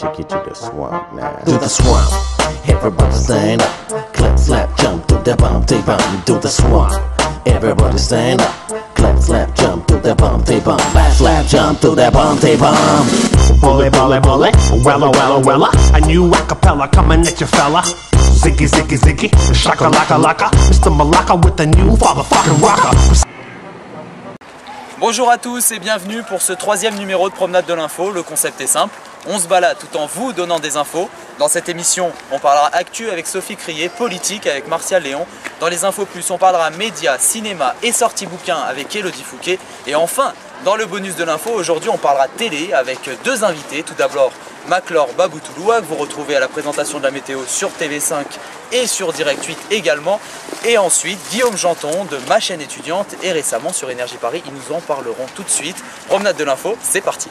take you to the swamp now. To the swamp, everybody stand up. Clap, slap, jump to the bump, they bump. To the swamp, everybody stand up. Clap, slap, jump to the bump, they bump. Clap, slap, jump to the bump, they bump. Bully, bully, bully, wella, wella, wella. A new acapella coming at you, fella. Ziggy, ziggy, ziggy, shaka, laka, laka. Mr. Malaka with the new fatherfucking rocker. Bonjour à tous et bienvenue pour ce troisième numéro de Promenade de l'Info. Le concept est simple, on se balade tout en vous donnant des infos. Dans cette émission, on parlera actu avec Sophie Crier, politique avec Martial Léon. Dans les Infos Plus, on parlera médias, cinéma et sorties bouquins avec Elodie Fouquet. Et enfin, dans le bonus de l'info, aujourd'hui on parlera télé avec deux invités. Tout d'abord, Maclor Baboutouloua, que vous retrouvez à la présentation de la météo sur TV5 et sur Direct 8 également. Et ensuite, Guillaume Janton de ma chaîne étudiante et récemment sur Énergie Paris. Ils nous en parleront tout de suite. Promenade de l'info, c'est parti.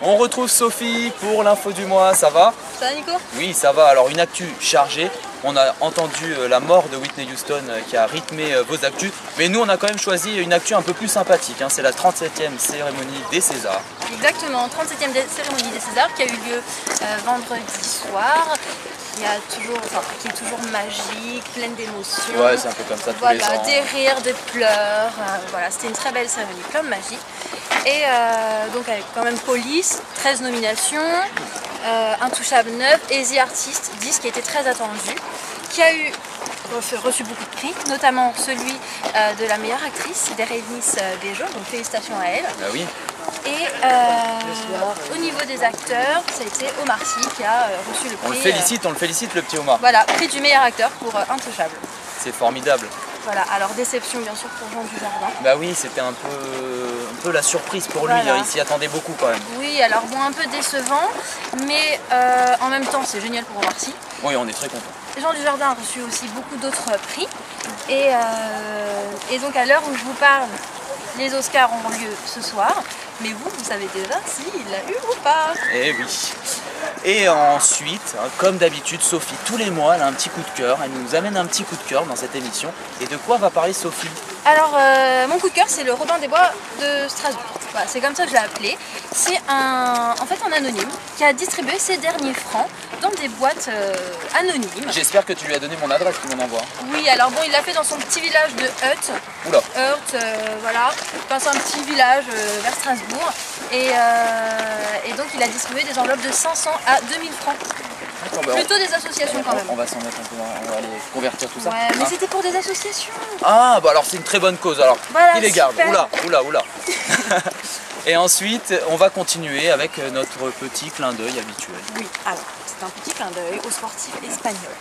On retrouve Sophie pour l'info du mois, ça va? Ça va Nico? Oui, ça va. Alors une actu chargée. On a entendu la mort de Whitney Houston qui a rythmé vos actus. Mais nous, on a quand même choisi une actu un peu plus sympathique. C'est la 37e cérémonie des Césars. Exactement, 37e cérémonie des Césars qui a eu lieu vendredi soir. Qui est toujours magique, pleine d'émotions. Ouais, c'est un peu comme ça tous les ans. Des rires, des pleurs. Voilà, c'était une très belle cérémonie, plein de magie. Et donc avec quand même Police, 13 nominations, Intouchable 9 et The Artist 10 qui était très attendu, qui a reçu beaucoup de prix, notamment celui de la meilleure actrice, Bérénice Bejo, donc félicitations à elle. Ah oui. Et au niveau des acteurs, ça a été Omar Sy qui a reçu le prix. On le félicite le petit Omar. Voilà, prix du meilleur acteur pour Intouchable. C'est formidable. Voilà, alors déception bien sûr pour Jean Dujardin. Bah oui, c'était un peu la surprise pour lui, il s'y attendait beaucoup quand même. Oui, alors bon, un peu décevant, mais en même temps c'est génial pour Omar Sy. Oui, on est très contents. Jean Dujardin a reçu aussi beaucoup d'autres prix. Et donc à l'heure où je vous parle, les Oscars ont lieu ce soir. Mais vous savez déjà s'il l'a eu ou pas. Eh oui. Et ensuite, comme d'habitude, Sophie, tous les mois, elle a un petit coup de cœur. Elle nous amène un petit coup de cœur dans cette émission. Et de quoi va parler Sophie? Alors, mon coup de cœur, c'est le Robin des Bois de Strasbourg. Voilà, c'est comme ça que je l'ai appelé. C'est en fait un anonyme qui a distribué ses derniers francs dans des boîtes anonymes. J'espère que tu lui as donné mon adresse pour mon envoi. Oui, alors bon, il l'a fait dans son petit village de Heurt. Oula. Heurt, voilà. Enfin, c'est un petit village vers Strasbourg. Et donc, il a distribué des enveloppes de 500 à 2000 francs. Plutôt des associations quand même. On va s'en mettre un peu, on va aller convertir tout ça. Ouais, mais c'était pour des associations. Ah, bah alors c'est une très bonne cause. Alors, voilà, il les garde. Super. Oula. Et ensuite, on va continuer avec notre petit clin d'œil habituel. Oui, alors, c'est un petit clin d'œil aux sportifs espagnols.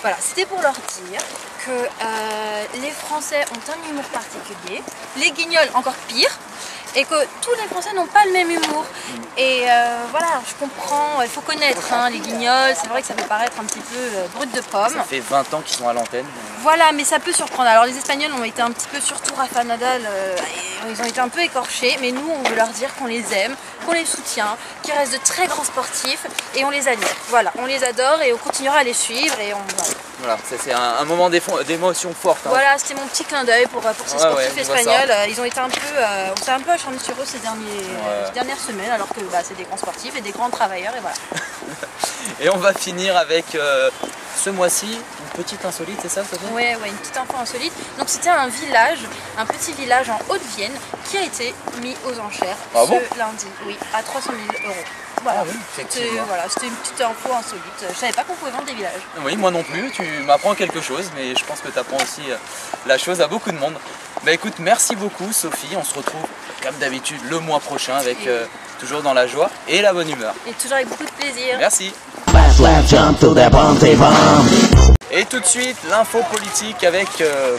Voilà, c'était pour leur dire que les Français ont un humour particulier, les Guignols encore pire, et que tous les Français n'ont pas le même humour. Et voilà, je comprends, il faut connaître les Guignols, c'est vrai que ça peut paraître un petit peu brut de pomme. Ça fait 20 ans qu'ils sont à l'antenne. Voilà, mais ça peut surprendre. Alors les Espagnols ont été un petit peu, surtout Rafa Nadal, ils ont été un peu écorchés, mais nous on veut leur dire qu'on les aime, qu'on les soutient, qu'ils restent de très grands sportifs et on les admire. Voilà, on les adore et on continuera à les suivre et Voilà, c'est un moment d'émotion forte. Voilà, c'était mon petit clin d'œil pour ces sportifs espagnols. Ils ont été un peu, on s'est un peu acharné sur eux ces dernières semaines, alors que c'est des grands sportifs et des grands travailleurs et voilà. Et on va finir avec ce mois-ci une petite insolite, c'est ça Sophie? Ouais, une petite info insolite. Donc c'était un petit village en Haute-Vienne qui a été mis aux enchères ce lundi, oui, à 300 000 €. Voilà, c'était une petite info insolite. Je savais pas qu'on pouvait vendre des villages. Oui, moi non plus, tu m'apprends quelque chose, mais je pense que tu apprends aussi la chose à beaucoup de monde. Bah écoute, merci beaucoup Sophie, on se retrouve comme d'habitude le mois prochain avec toujours dans la joie et la bonne humeur. Et toujours avec beaucoup de plaisir. Merci. Et tout de suite, l'info politique avec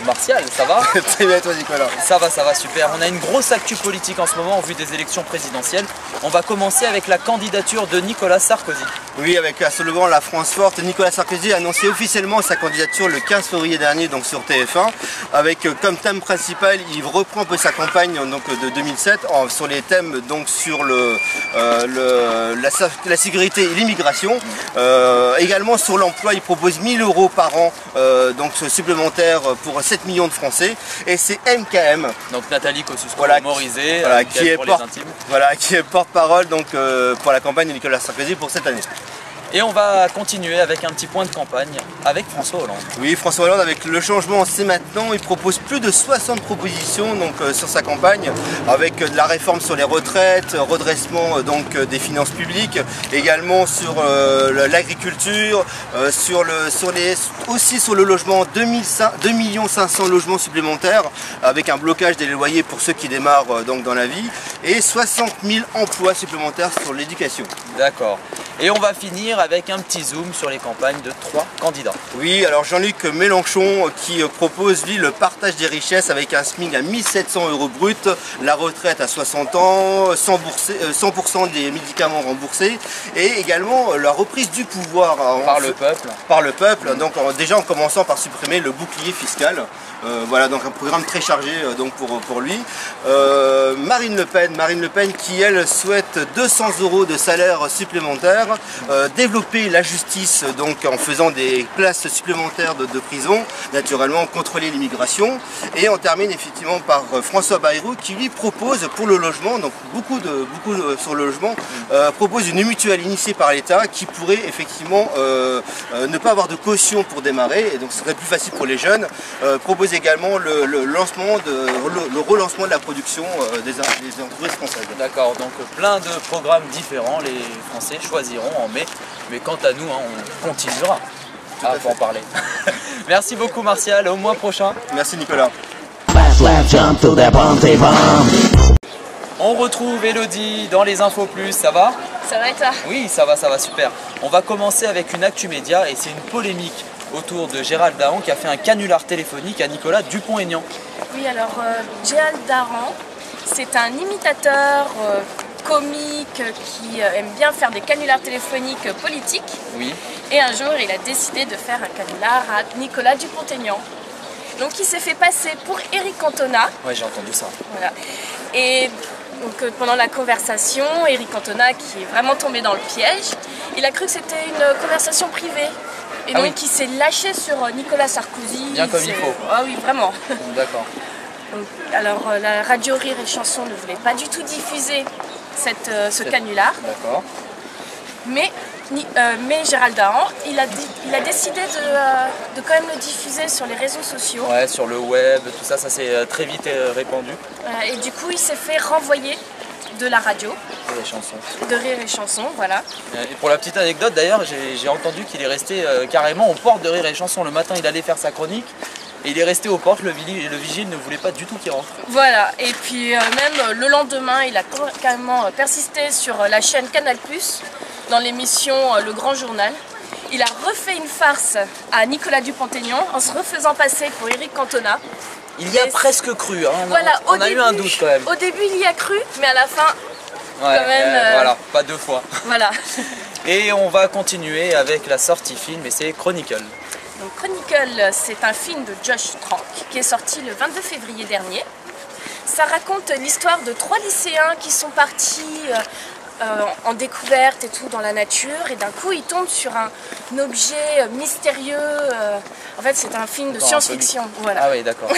Martial, ça va? Très bien, toi Nicolas. Ça va, super. On a une grosse actu politique en ce moment en vue des élections présidentielles. On va commencer avec la candidature de Nicolas Sarkozy. Oui, avec un slogan La France forte, Nicolas Sarkozy a annoncé officiellement sa candidature le 15 février dernier donc sur TF1. Avec comme thème principal, il reprend un peu sa campagne donc, de 2007 sur les thèmes donc sur la sécurité et l'immigration. Également sur l'emploi, il propose 1 000 € par an donc supplémentaires pour 7 millions de Français. Et c'est MKM. Donc Nathalie Kosciusko-Morizet, voilà, qui est porte-parole donc pour la campagne de Nicolas Sarkozy pour cette année. Et on va continuer avec un petit point de campagne avec François Hollande. Oui, François Hollande, avec le changement c'est maintenant, il propose plus de 60 propositions donc, sur sa campagne, avec de la réforme sur les retraites, redressement donc, des finances publiques, également sur l'agriculture, aussi sur le logement, 2 500 000 logements supplémentaires, avec un blocage des loyers pour ceux qui démarrent donc, dans la vie, et 60 000 emplois supplémentaires sur l'éducation. D'accord. Et on va finir avec un petit zoom sur les campagnes de 3 candidats. Oui, alors Jean-Luc Mélenchon qui propose lui le partage des richesses avec un SMIC à 1 700 € brut, la retraite à 60 ans, 100% des médicaments remboursés et également la reprise du pouvoir par le peuple. Par le peuple, donc déjà en commençant par supprimer le bouclier fiscal. Voilà, donc un programme très chargé donc pour lui. Marine Le Pen qui elle souhaite 200 € de salaire supplémentaire, développer la justice donc en faisant des places supplémentaires de prison, naturellement contrôler l'immigration, et on termine effectivement par François Bayrou qui lui propose pour le logement, donc beaucoup sur le logement, propose une mutuelle initiée par l'État qui pourrait effectivement ne pas avoir de caution pour démarrer, et donc ce serait plus facile pour les jeunes, propose également le relancement de la production des entreprises françaises. D'accord, donc plein de programmes différents, les Français choisiront en mai, mais quant à nous, on continuera à en parler. Merci beaucoup Martial, au mois prochain. Merci Nicolas. On retrouve Elodie dans les Infos Plus, ça va? Ça va et toi? Oui, ça va super. On va commencer avec une actu média et c'est une polémique autour de Gérald Dahan qui a fait un canular téléphonique à Nicolas Dupont-Aignan. Oui, alors Gérald Dahan, c'est un imitateur comique qui aime bien faire des canulars téléphoniques politiques. Oui. Et un jour, il a décidé de faire un canular à Nicolas Dupont-Aignan. Donc il s'est fait passer pour Éric Cantona. Ouais, j'ai entendu ça. Voilà. Et donc, pendant la conversation, Éric Cantona, qui est vraiment tombé dans le piège, il a cru que c'était une conversation privée. Et donc il s'est lâché sur Nicolas Sarkozy. Bien comme il faut. Ah oui, vraiment. D'accord. Alors la radio Rire et Chanson ne voulait pas du tout diffuser ce canular. D'accord. Mais Gérald Dahan, il a décidé de quand même le diffuser sur les réseaux sociaux. Ouais, sur le web, tout ça, ça s'est très vite répandu. Et du coup, il s'est fait renvoyer de la radio. Rire et Chanson. De Rire et Chanson, voilà. Et pour la petite anecdote, d'ailleurs, j'ai entendu qu'il est resté carrément aux portes de Rire et Chanson. Le matin, il allait faire sa chronique. Et il est resté aux portes, le vigile ne voulait pas du tout qu'il rentre. Voilà, et puis même le lendemain, il a carrément persisté sur la chaîne Canal+, dans l'émission Le Grand Journal. Il a refait une farce à Nicolas Dupont-Aignan en se refaisant passer pour Éric Cantona. Il y a presque cru, hein. Voilà, on a eu un doute quand même. Au début, il y a cru, mais à la fin, ouais, quand même... voilà, pas 2 fois. Voilà. Et on va continuer avec la sortie film, et c'est Chronicle. Donc Chronicle, c'est un film de Josh Trank qui est sorti le 22 février dernier. Ça raconte l'histoire de 3 lycéens qui sont partis en découverte et tout dans la nature, et d'un coup ils tombent sur un objet mystérieux. En fait, c'est un film de science-fiction. Voilà. Ah oui, d'accord.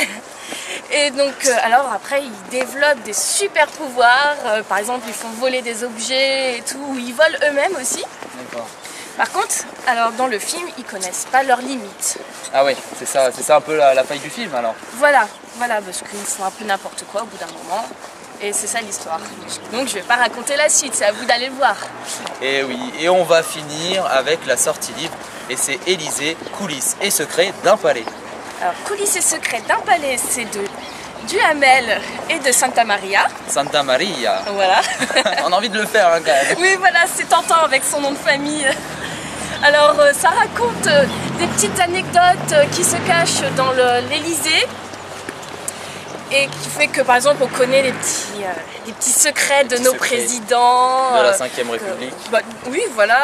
Et donc, alors après, ils développent des super pouvoirs. Par exemple, ils font voler des objets et tout. Ils volent eux-mêmes aussi. D'accord. Par contre, alors dans le film, ils connaissent pas leurs limites. Ah oui, c'est ça un peu la faille du film alors. Voilà, parce qu'ils font un peu n'importe quoi au bout d'un moment. Et c'est ça l'histoire. Donc je vais pas raconter la suite, c'est à vous d'aller le voir. Et oui, et on va finir avec la sortie livre. Et c'est Élysée, coulisses et secrets d'un palais. Alors, coulisses et secrets d'un palais, c'est de Duhamel et de Santa Maria. Santa Maria. Voilà. On a envie de le faire hein, quand même. Oui, voilà, c'est tentant avec son nom de famille. Alors, ça raconte des petites anecdotes qui se cachent dans l'Élysée. Et qui fait que, par exemple, on connaît les petits secrets de nos présidents. De la 5e République. Oui, voilà,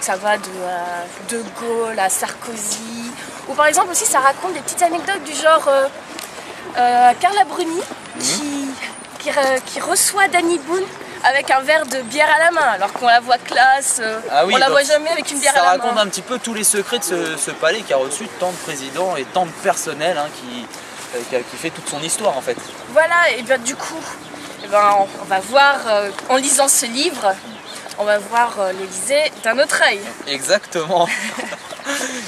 ça va de Gaulle à Sarkozy. Ou par exemple aussi, ça raconte des petites anecdotes du genre Carla Bruni qui reçoit Danny Boone avec un verre de bière à la main, alors qu'on la voit classe, Ah oui, on la donc voit jamais avec une bière ça à la raconte main. un petit peu tous les secrets de ce palais qui a reçu tant de présidents et tant de personnel hein, qui fait toute son histoire en fait. Voilà, et bien du coup, on va voir, en lisant ce livre, on va voir l'Élysée d'un autre œil. Exactement.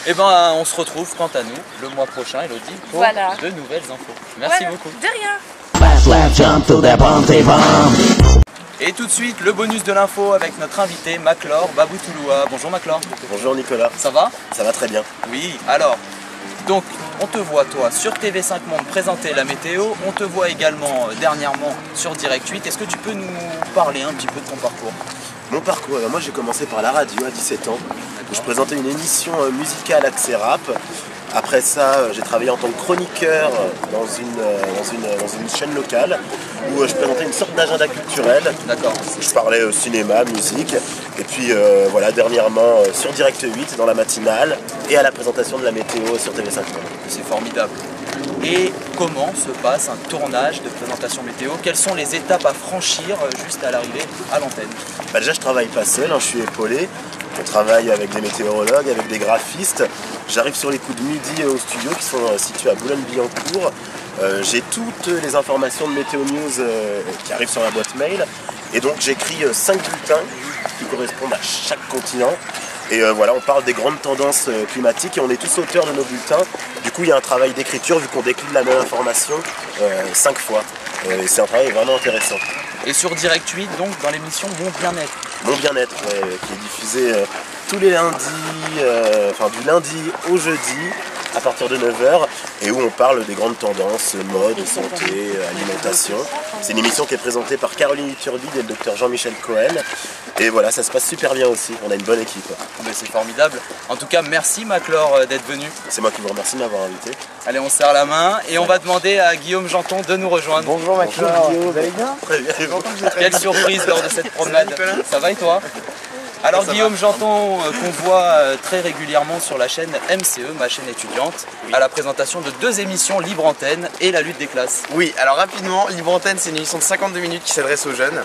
Et ben on se retrouve quant à nous le mois prochain, Elodie, pour Voilà. de nouvelles infos. Merci Voilà, beaucoup. de rien. Slap, slap, jump to the bounty bomb. Et tout de suite, le bonus de l'info avec notre invité Maclor Baboutuloua. Bonjour Maclor. Bonjour Nicolas, Ça va? ça va très bien. Oui, alors, donc on te voit toi sur TV5 Monde présenter la météo, on te voit également dernièrement sur Direct 8. Est-ce que tu peux nous parler un petit peu de ton parcours? Mon parcours, alors moi j'ai commencé par la radio à 17 ans, où je présentais une émission musicale axée rap. Après ça, j'ai travaillé en tant que chroniqueur dans une chaîne locale où je présentais une sorte d'agenda culturel. D'accord. Je parlais cinéma, musique, et puis voilà, dernièrement sur Direct 8 dans la matinale et à la présentation de la météo sur TV5 Monde. C'est formidable. Et comment se passe un tournage de présentation météo? Quelles sont les étapes à franchir juste à l'arrivée à l'antenne? Bah déjà je travaille pas seul, hein, je suis épaulé. On travaille avec des météorologues, avec des graphistes. J'arrive sur les coups de midi au studio qui sont situés à Boulogne-Billancourt. J'ai toutes les informations de Météo News qui arrivent sur la boîte mail. Et donc j'écris 5 bulletins qui correspondent à chaque continent. Et voilà, on parle des grandes tendances climatiques et on est tous auteurs de nos bulletins. Du coup, il y a un travail d'écriture vu qu'on décline la même information 5 fois. Et c'est un travail vraiment intéressant. Et sur Direct 8, donc dans l'émission Mon Bien-être. Mon Bien-être, qui est diffusé tous les lundis, du lundi au jeudi à partir de 9h et où on parle des grandes tendances, mode, santé, alimentation. C'est une émission qui est présentée par Caroline Turbide et le docteur Jean-Michel Cohen. Et voilà, ça se passe super bien aussi, on a une bonne équipe. Mais c'est formidable. En tout cas, merci Maclor d'être venu. C'est moi qui vous remercie de m'avoir invité. Allez, on serre la main et on va demander à Guillaume Janton de nous rejoindre. Bonjour Maclor, vous allez bien? Très bien. Quelle surprise lors de cette promenade. Ça va et toi? Alors Guillaume Janton, qu'on voit très régulièrement sur la chaîne MCE, ma chaîne étudiante, à la présentation de 2 émissions Libre Antenne et La lutte des classes. Oui, alors rapidement, Libre Antenne c'est une émission de 52 minutes qui s'adresse aux jeunes.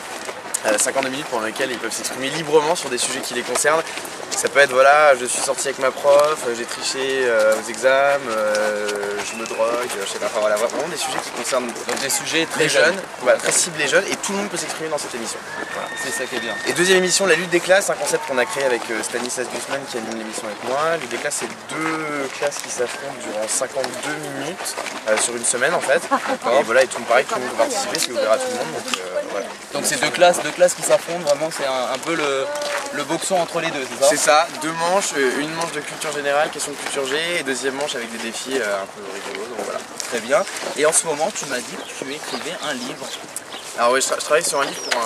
52 minutes pendant lesquelles ils peuvent s'exprimer librement sur des sujets qui les concernent. Ça peut être voilà, je suis sorti avec ma prof, j'ai triché aux examens, je me drogue, je sais pas, enfin voilà, vraiment des sujets qui concernent Donc des sujets très les jeunes, jeunes, voilà, très ciblés jeunes et tout le monde peut s'exprimer dans cette émission. Voilà. c'est ça qui est bien. Et deuxième émission, la lutte des classes, un concept qu'on a créé avec Stanislas Guzman qui anime l'émission avec moi. La lutte des classes, c'est 2 classes qui s'affrontent durant 52 minutes sur une semaine en fait. Et voilà, et tout pareil, tout le monde peut participer, c'est ouvert à tout le monde. Donc, voilà. Donc c'est deux classes qui s'affrontent, vraiment c'est un peu le boxon entre les deux, c'est ça? C'est ça, 2 manches, une manche de culture générale, question de culture G, et deuxième manche avec des défis un peu rigolos, donc voilà. Très bien. Et en ce moment, tu m'as dit que tu écrivais un livre. Alors oui, je travaille sur un livre pour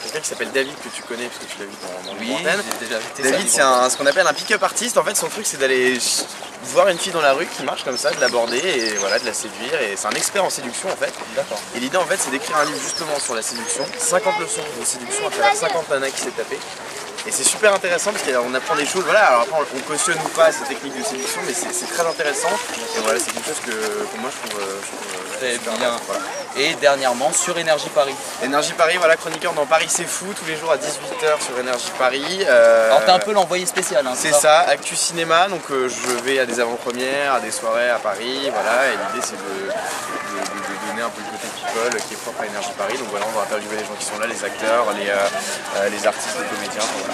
quelqu'un qui s'appelle David, que tu connais, parce que tu l'as vu dans Oui, l'antenne. j'ai déjà vu David, c'est ce qu'on appelle un pick-up artiste. En fait, son truc, c'est d'aller voir une fille dans la rue qui marche comme ça, de l'aborder et voilà, de la séduire. Et c'est un expert en séduction en fait. D'accord. Et l'idée en fait, c'est d'écrire un livre justement sur la séduction, 50 leçons de séduction à travers 50 nanas qui s'est tapé. Et c'est super intéressant parce qu'on apprend des choses. Voilà, alors après, on cautionne ou pas ces techniques de séduction, mais c'est très intéressant. Et voilà, c'est quelque chose que moi je trouve Très super bien. Voilà. Et dernièrement sur Énergie Paris. Énergie Paris, voilà, chroniqueur dans Paris c'est fou, tous les jours à 18h sur Énergie Paris. Alors t'es un peu l'envoyé spécial, hein, C'est ça, Actu Cinéma, donc je vais à des avant-premières, à des soirées à Paris, voilà, et l'idée c'est de donner un peu le côté people qui est propre à Énergie Paris, donc voilà, on va interviewer les gens qui sont là, les acteurs, les artistes, les comédiens, voilà.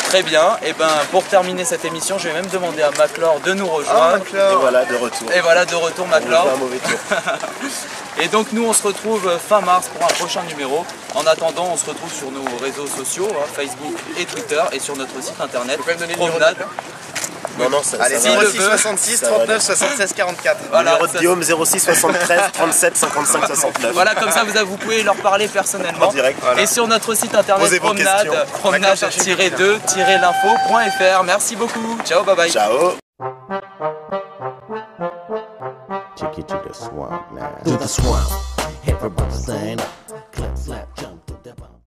Très bien, et ben pour terminer cette émission, je vais même demander à Maclor de nous rejoindre. Et voilà, de retour. Et voilà, de retour On Maclor. fait un mauvais tour. Et donc nous on se retrouve fin mars pour un prochain numéro. En attendant, on se retrouve sur nos réseaux sociaux, hein, Facebook et Twitter, et sur notre site internet Vous pouvez me donner le numéro de Promenade. Non, ça Allez, ça va. 06 66 39 76 44. Voilà, Numéro de ça- Guillaume 06 73 37 55 69. Voilà, comme ça vous pouvez leur parler personnellement. En direct, voilà. Et sur notre site internet Posez vos questions. promenade-2-l'info.fr. Merci beaucoup. Ciao, bye bye. Ciao. Take you to the swamp now. To the swamp. Everybody stand up. Clap, slap.